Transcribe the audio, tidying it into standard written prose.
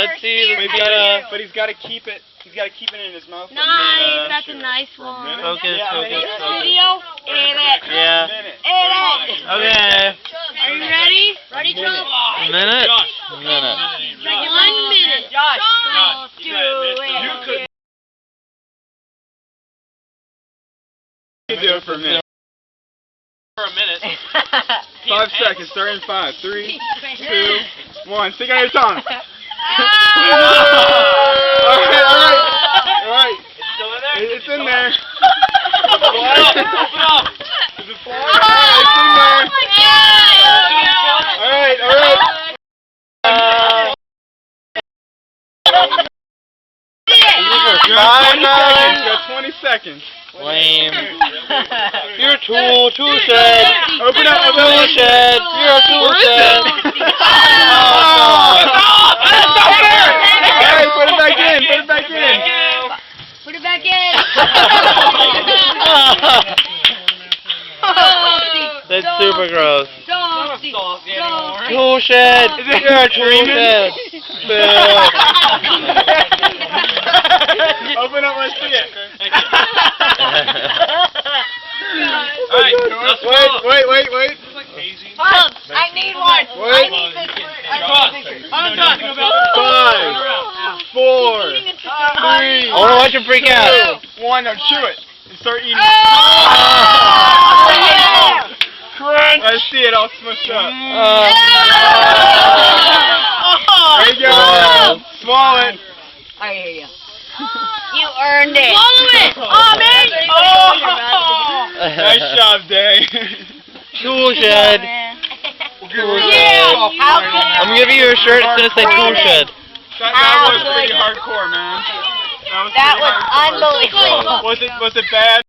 let's see. But he's got to keep it. He's got to keep it in his mouth. Nice, that's a nice one. Focus, focus, focus. Video? Yeah. Okay. Are you ready? Ready, Trump? A minute? A minute. 1 minute. Josh. Do it. You can do it for a minute. For a minute. 5 seconds. Start in 5. 3, 2, 1. Stick out your tongue. Alright. It's still in there? It's in there. Open up. Is it fly? Alright, it's in there. Alright. 20 seconds. Lame. You're a tool. Tool shed. Open up. Tool shed. You're a tool shed. Alright, put it back in. Put it back in. Put it back in. That's super gross. Don't. Tool shed. You're a tool shed. Open up, let's see it. Wait. I need one. Wait. I need this. I'm talking about 5, 4, 3. I want to watch him freak out. 1. Now chew it and start eating. Crunch. I see it all smushed up. There you go. Swallow it. I hear you. You earned it. Swallow it. Oh, man. Nice job, Day. Tool shed. Tool shed. I'm gonna give you your shirt. It's gonna say tool shed. That was pretty hardcore, man. That was unbelievable. Was it bad?